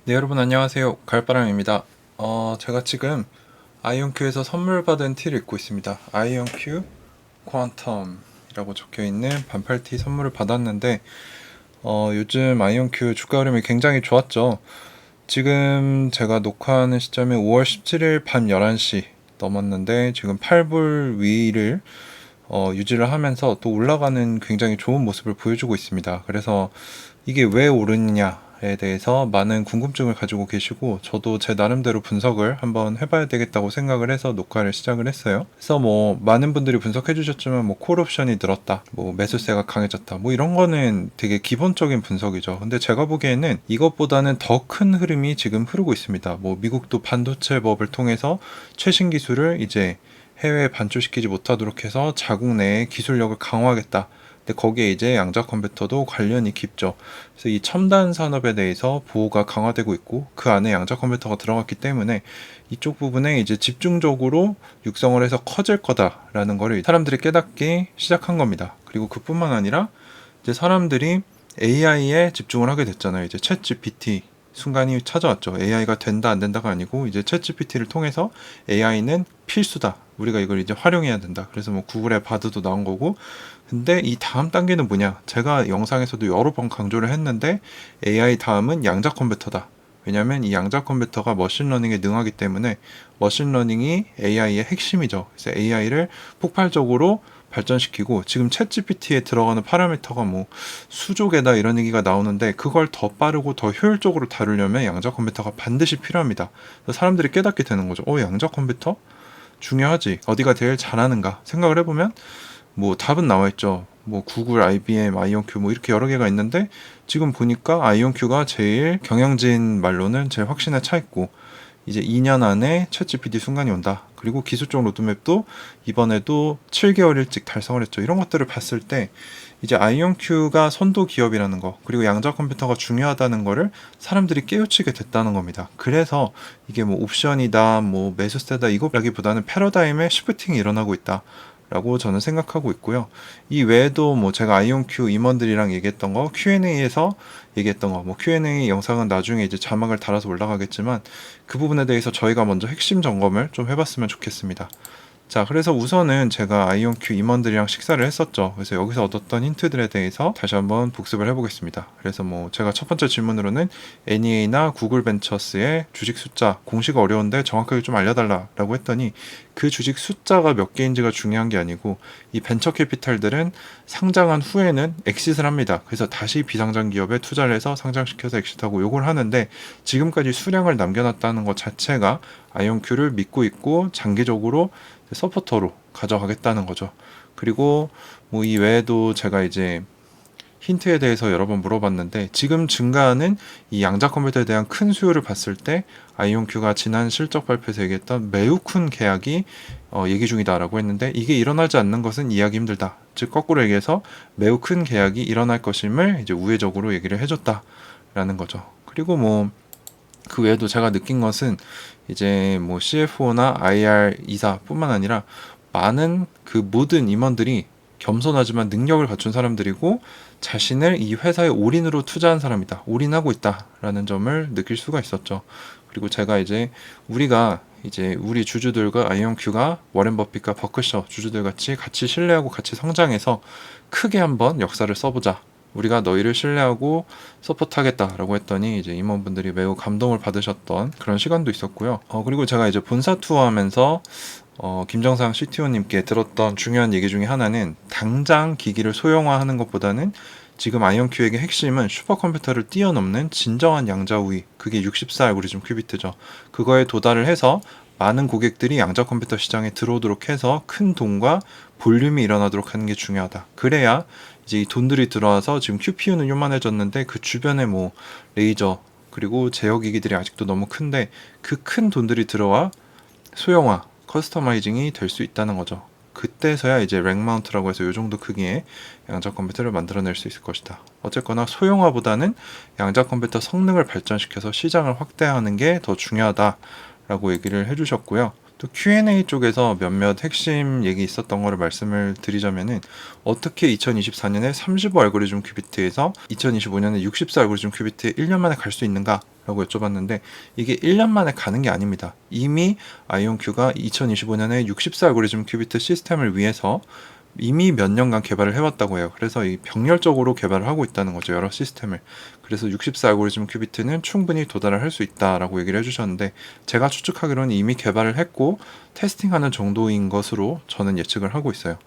네, 여러분 안녕하세요. 가을바람입니다. 제가 지금 아이온큐에서 선물 받은 티를 입고 있습니다. 아이온큐 퀀텀이라고 적혀 있는 반팔티 선물을 받았는데, 요즘 아이온큐 주가 흐름이 굉장히 좋았죠. 지금 제가 녹화하는 시점이 5월 17일 밤 11시 넘었는데, 지금 8불 위를 유지를 하면서 또 올라가는 굉장히 좋은 모습을 보여주고 있습니다. 그래서 이게 왜 오르느냐에 대해서 많은 궁금증을 가지고 계시고, 저도 제 나름대로 분석을 한번 해봐야 되겠다고 생각을 해서 녹화를 시작을 했어요. 그래서 뭐 많은 분들이 분석해 주셨지만, 뭐 콜옵션이 늘었다, 뭐 매수세가 강해졌다, 뭐 이런 거는 되게 기본적인 분석이죠. 근데 제가 보기에는 이것보다는 더 큰 흐름이 지금 흐르고 있습니다. 뭐 미국도 반도체법을 통해서 최신 기술을 이제 해외에 반출시키지 못하도록 해서 자국 내에 기술력을 강화하겠다. 근데 거기에 이제 양자 컴퓨터도 관련이 깊죠. 그래서 이 첨단 산업에 대해서 보호가 강화되고 있고, 그 안에 양자 컴퓨터가 들어갔기 때문에 이쪽 부분에 이제 집중적으로 육성을 해서 커질 거다라는 거를 사람들이 깨닫기 시작한 겁니다. 그리고 그뿐만 아니라 이제 사람들이 AI에 집중을 하게 됐잖아요. 이제 챗 GPT 순간이 찾아왔죠. AI가 된다 안 된다가 아니고, 이제 챗 GPT를 통해서 AI는 필수다, 우리가 이걸 이제 활용해야 된다. 그래서 뭐 구글의 바드도 나온 거고. 근데 이 다음 단계는 뭐냐? 제가 영상에서도 여러 번 강조를 했는데, AI 다음은 양자 컴퓨터다. 왜냐하면 이 양자 컴퓨터가 머신러닝에 능하기 때문에, 머신러닝이 AI의 핵심이죠. 그래서 AI를 폭발적으로 발전시키고, 지금 챗 GPT에 들어가는 파라미터가 뭐 수조 개다 이런 얘기가 나오는데, 그걸 더 빠르고 더 효율적으로 다루려면 양자 컴퓨터가 반드시 필요합니다. 그래서 사람들이 깨닫게 되는 거죠. 양자 컴퓨터? 중요하지. 어디가 제일 잘하는가 생각을 해보면 뭐 답은 나와 있죠. 뭐 구글, IBM, 아이온큐 뭐 이렇게 여러 개가 있는데, 지금 보니까 아이온큐가 제일 경영진 말로는 제일 확신에 차 있고, 이제 2년 안에 챗GPT 순간이 온다. 그리고 기술적 로드맵도 이번에도 7개월 일찍 달성을 했죠. 이런 것들을 봤을 때 이제 아이온큐가 선도 기업이라는 거, 그리고 양자 컴퓨터가 중요하다는 거를 사람들이 깨우치게 됐다는 겁니다. 그래서 이게 뭐 옵션이다, 뭐 매수세다 이거라기보다는 패러다임의 시프팅이 일어나고 있다 라고 저는 생각하고 있고요. 이 외에도 뭐 제가 아이온큐 임원들이랑 얘기했던 거, Q&A에서 얘기했던 거, 뭐 Q&A 영상은 나중에 이제 자막을 달아서 올라가겠지만, 그 부분에 대해서 저희가 먼저 핵심 점검을 좀 해봤으면 좋겠습니다. 자, 그래서 우선은 제가 아이온큐 임원들이랑 식사를 했었죠. 그래서 여기서 얻었던 힌트들에 대해서 다시 한번 복습을 해보겠습니다. 그래서 뭐 제가 첫 번째 질문으로는 NEA나 구글 벤처스의 주식 숫자, 공시가 어려운데 정확하게 좀 알려달라고 했더니, 그 주식 숫자가 몇 개인지가 중요한 게 아니고, 이 벤처 캐피탈들은 상장한 후에는 엑싯을 합니다. 그래서 다시 비상장 기업에 투자를 해서 상장시켜서 엑싯하고 요걸 하는데, 지금까지 수량을 남겨놨다는 것 자체가 아이온큐를 믿고 있고 장기적으로 서포터로 가져가겠다는 거죠. 그리고 뭐 이 외에도 제가 이제 힌트에 대해서 여러 번 물어봤는데, 지금 증가하는 이 양자 컴퓨터에 대한 큰 수요를 봤을 때 아이온큐가 지난 실적 발표에서 얘기했던 매우 큰 계약이 얘기 중이다라고 했는데, 이게 일어나지 않는 것은 이해하기 힘들다. 즉 거꾸로 얘기해서 매우 큰 계약이 일어날 것임을 이제 우회적으로 얘기를 해줬다라는 거죠. 그리고 뭐 그 외에도 제가 느낀 것은, 이제 뭐 CFO나 IR 이사뿐만 아니라 많은 그 모든 임원들이 겸손하지만 능력을 갖춘 사람들이고, 자신을 이 회사에 올인으로 투자한 사람이다, 올인하고 있다라는 점을 느낄 수가 있었죠. 그리고 제가 이제 우리 주주들과 아이온큐가 워렌 버핏과 버크셔 주주들 같이 신뢰하고 같이 성장해서 크게 한번 역사를 써보자, 우리가 너희를 신뢰하고 서포트하겠다라고 했더니, 이제 임원분들이 매우 감동을 받으셨던 그런 시간도 있었고요. 그리고 제가 이제 본사 투어하면서 김정상 CTO님께 들었던 중요한 얘기 중에 하나는, 당장 기기를 소형화하는 것보다는 지금 아이온큐에게 핵심은 슈퍼컴퓨터를 뛰어넘는 진정한 양자 우위, 그게 64 알고리즘 큐비트죠. 그거에 도달을 해서 많은 고객들이 양자 컴퓨터 시장에 들어오도록 해서 큰 돈과 볼륨이 일어나도록 하는 게 중요하다. 그래야 이제 이 돈들이 들어와서, 지금 QPU는 요만해졌는데 그 주변에 뭐 레이저 그리고 제어기기들이 아직도 너무 큰데, 그 큰 돈들이 들어와 소형화, 커스터마이징이 될 수 있다는 거죠. 그때서야 이제 렉 마운트라고 해서 요 정도 크기의 양자 컴퓨터를 만들어낼 수 있을 것이다. 어쨌거나 소형화보다는 양자 컴퓨터 성능을 발전시켜서 시장을 확대하는 게 더 중요하다라고 얘기를 해주셨고요. 또 Q&A 쪽에서 몇몇 핵심 얘기 있었던 거를 말씀을 드리자면은, 어떻게 2024년에 35 알고리즘 큐비트에서 2025년에 64 알고리즘 큐비트에 1년 만에 갈 수 있는가 라고 여쭤봤는데 이게 1년 만에 가는 게 아닙니다. 이미 아이온큐가 2025년에 64 알고리즘 큐비트 시스템을 위해서 이미 몇 년간 개발을 해왔다고 해요. 그래서 이 병렬적으로 개발을 하고 있다는 거죠. 여러 시스템을. 그래서 64 알고리즘 큐비트는 충분히 도달을 할 수 있다라고 얘기를 해주셨는데 제가 추측하기로는 이미 개발을 했고 테스팅하는 정도인 것으로 저는 예측을 하고 있어요.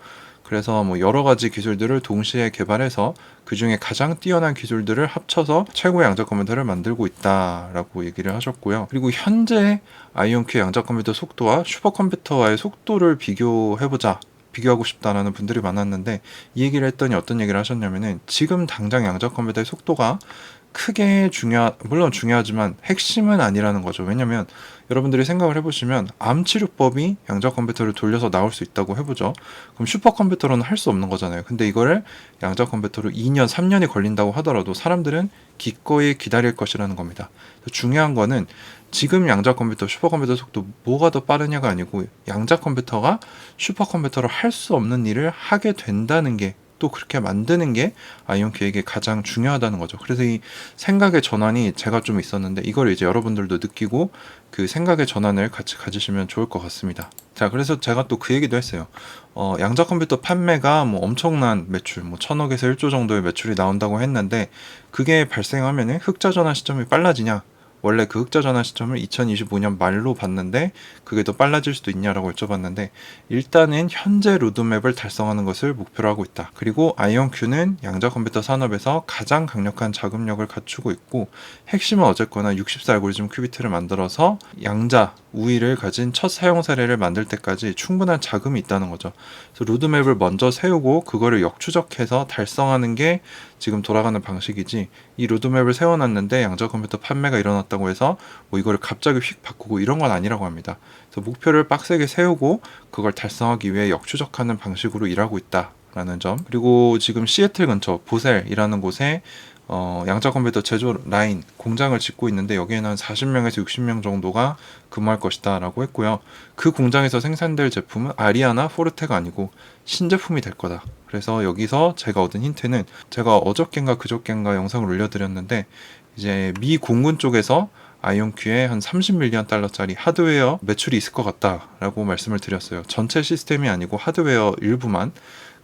그래서 뭐 여러 가지 기술들을 동시에 개발해서 그 중에 가장 뛰어난 기술들을 합쳐서 최고의 양자 컴퓨터를 만들고 있다라고 얘기를 하셨고요. 그리고 현재 아이온큐 양자 컴퓨터 속도와 슈퍼컴퓨터와의 속도를 비교하고 싶다라는 분들이 많았는데 이 얘기를 했더니 어떤 얘기를 하셨냐면은 지금 당장 양자 컴퓨터의 속도가 크게 물론 중요하지만 핵심은 아니라는 거죠. 왜냐면 여러분들이 생각을 해보시면 암 치료법이 양자 컴퓨터를 돌려서 나올 수 있다고 해보죠. 그럼 슈퍼컴퓨터로는 할 수 없는 거잖아요. 근데 이거를 양자 컴퓨터로 2년, 3년이 걸린다고 하더라도 사람들은 기꺼이 기다릴 것이라는 겁니다. 중요한 거는 지금 양자 컴퓨터, 슈퍼컴퓨터 속도 뭐가 더 빠르냐가 아니고 양자 컴퓨터가 슈퍼컴퓨터로 할 수 없는 일을 하게 된다는 게 또 그렇게 만드는 게 아이온큐에게 가장 중요하다는 거죠. 그래서 이 생각의 전환이 제가 좀 있었는데 이걸 이제 여러분들도 느끼고 그 생각의 전환을 같이 가지시면 좋을 것 같습니다. 자, 그래서 제가 또 그 얘기도 했어요. 양자 컴퓨터 판매가 뭐 엄청난 매출, 뭐 1000억에서 1조 정도의 매출이 나온다고 했는데 그게 발생하면은 흑자 전환 시점이 빨라지냐? 원래 그 흑자 전환 시점을 2025년 말로 봤는데 그게 더 빨라질 수도 있냐라고 여쭤봤는데 일단은 현재 로드맵을 달성하는 것을 목표로 하고 있다. 그리고 아이온큐는 양자 컴퓨터 산업에서 가장 강력한 자금력을 갖추고 있고 핵심은 어쨌거나 64 알고리즘 큐비트를 만들어서 양자 우위를 가진 첫 사용 사례를 만들 때까지 충분한 자금이 있다는 거죠. 그래서 로드맵을 먼저 세우고 그거를 역추적해서 달성하는 게 지금 돌아가는 방식이지 이 로드맵을 세워놨는데 양자 컴퓨터 판매가 일어났다고 해서 뭐 이거를 갑자기 휙 바꾸고 이런 건 아니라고 합니다. 그래서 목표를 빡세게 세우고 그걸 달성하기 위해 역추적하는 방식으로 일하고 있다라는 점. 그리고 지금 시애틀 근처 보셀이라는 곳에 양자 컴퓨터 제조 라인 공장을 짓고 있는데 여기에는 한 40명에서 60명 정도가 근무할 것이다 라고 했고요. 그 공장에서 생산될 제품은 아리아나 포르테가 아니고 신제품이 될 거다. 그래서 여기서 제가 얻은 힌트는 제가 어저껜가 그저껜가 영상을 올려드렸는데 이제 미 공군 쪽에서 아이온큐에 한 30밀리언 달러짜리 하드웨어 매출이 있을 것 같다라고 말씀을 드렸어요. 전체 시스템이 아니고 하드웨어 일부만.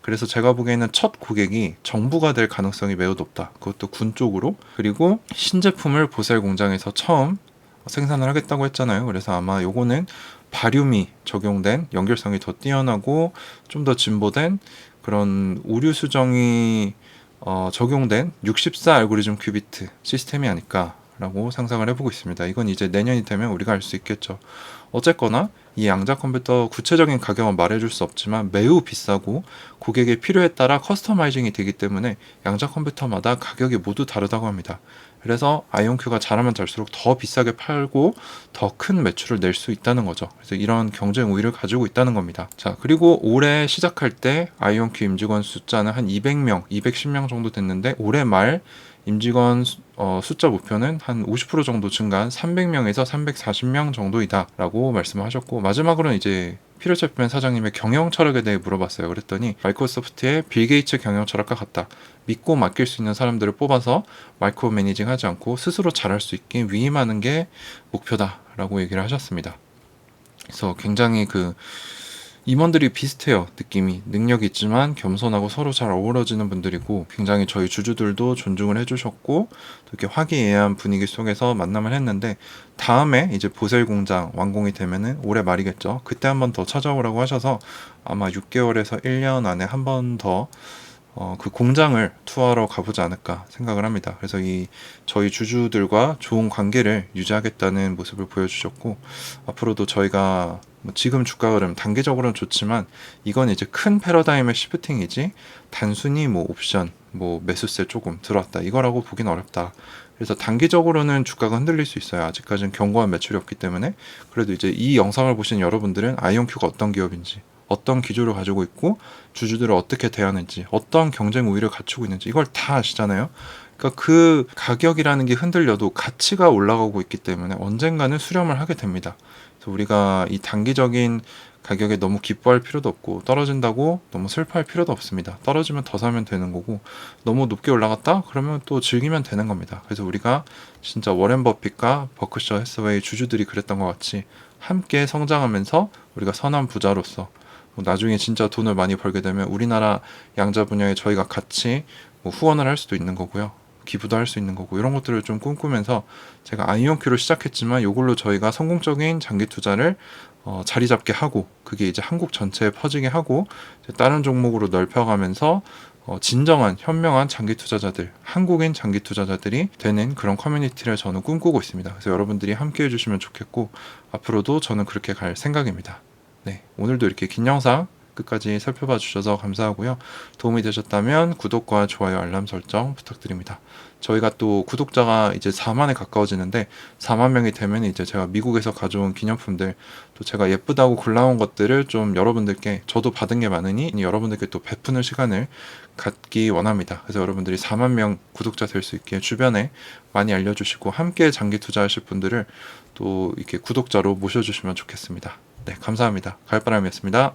그래서 제가 보기에는 첫 고객이 정부가 될 가능성이 매우 높다. 그것도 군 쪽으로. 그리고 신제품을 보셀 공장에서 처음 생산을 하겠다고 했잖아요. 그래서 아마 요거는 바륨이 적용된 연결성이 더 뛰어나고 좀 더 진보된 그런 오류 수정이 적용된 64 알고리즘 큐비트 시스템이 아닐까라고 상상을 해보고 있습니다. 이건 이제 내년이 되면 우리가 알 수 있겠죠. 어쨌거나 이 양자 컴퓨터 구체적인 가격은 말해줄 수 없지만 매우 비싸고 고객의 필요에 따라 커스터마이징이 되기 때문에 양자 컴퓨터마다 가격이 모두 다르다고 합니다. 그래서 아이온큐가 잘하면 잘수록 더 비싸게 팔고 더 큰 매출을 낼 수 있다는 거죠. 그래서 이런 경쟁 우위를 가지고 있다는 겁니다. 자, 그리고 올해 시작할 때 아이온큐 임직원 숫자는 한 200명, 210명 정도 됐는데 올해 말 임직원 숫자 목표는 한 50% 정도 증가한 300명에서 340명 정도이다 라고 말씀하셨고 마지막으로는 이제 피터 챕맨 사장님의 경영 철학에 대해 물어봤어요. 그랬더니 마이크로소프트의 빌 게이츠 경영 철학과 같다. 믿고 맡길 수 있는 사람들을 뽑아서 마이크로 매니징 하지 않고 스스로 잘할 수 있게 위임하는 게 목표다 라고 얘기를 하셨습니다. 그래서 굉장히 임원들이 비슷해요. 느낌이. 능력이 있지만 겸손하고 서로 잘 어우러지는 분들이고 굉장히 저희 주주들도 존중을 해주셨고 이렇게 화기애애한 분위기 속에서 만남을 했는데 다음에 이제 보셀 공장 완공이 되면은 올해 말이겠죠. 그때 한 번 더 찾아오라고 하셔서 아마 6개월에서 1년 안에 한 번 더 그 공장을 투어하러 가보지 않을까 생각을 합니다. 그래서 저희 주주들과 좋은 관계를 유지하겠다는 모습을 보여주셨고 앞으로도 저희가 지금 주가 흐름 단기적으로는 좋지만 이건 이제 큰 패러다임의 시프팅이지 단순히 옵션 매수세 조금 들어왔다 이거라고 보긴 어렵다. 그래서 단기적으로는 주가가 흔들릴 수 있어요. 아직까지는 견고한 매출이 없기 때문에. 그래도 이제 이 영상을 보신 여러분들은 아이온큐가 어떤 기업인지 어떤 기조를 가지고 있고 주주들을 어떻게 대하는지 어떤 경쟁 우위를 갖추고 있는지 이걸 다 아시잖아요. 그러니까 그 가격이라는 게 흔들려도 가치가 올라가고 있기 때문에 언젠가는 수렴을 하게 됩니다. 그래서 우리가 이 단기적인 가격에 너무 기뻐할 필요도 없고 떨어진다고 너무 슬퍼할 필요도 없습니다. 떨어지면 더 사면 되는 거고 너무 높게 올라갔다? 그러면 또 즐기면 되는 겁니다. 그래서 우리가 진짜 워렌 버핏과 버크셔 해서웨이 주주들이 그랬던 것 같이 함께 성장하면서 우리가 선한 부자로서 나중에 진짜 돈을 많이 벌게 되면 우리나라 양자 분야에 저희가 같이 후원을 할 수도 있는 거고요. 기부도 할 수 있는 거고 이런 것들을 좀 꿈꾸면서 제가 아이온큐로 시작했지만 이걸로 저희가 성공적인 장기 투자를 자리 잡게 하고 그게 이제 한국 전체에 퍼지게 하고 다른 종목으로 넓혀가면서 진정한 현명한 장기 투자자들, 한국인 장기 투자자들이 되는 그런 커뮤니티를 저는 꿈꾸고 있습니다. 그래서 여러분들이 함께 해주시면 좋겠고 앞으로도 저는 그렇게 갈 생각입니다. 네, 오늘도 이렇게 긴 영상 끝까지 살펴봐 주셔서 감사하고요. 도움이 되셨다면 구독과 좋아요, 알람 설정 부탁드립니다. 저희가 또 구독자가 이제 4만에 가까워지는데 4만 명이 되면 이제 제가 미국에서 가져온 기념품들 또 제가 예쁘다고 골라온 것들을 좀 여러분들께 저도 받은 게 많으니 여러분들께 또 베푸는 시간을 갖기 원합니다. 그래서 여러분들이 4만 명 구독자 될 수 있게 주변에 많이 알려주시고 함께 장기 투자하실 분들을 또 이렇게 구독자로 모셔주시면 좋겠습니다. 네, 감사합니다. 가을바람이었습니다.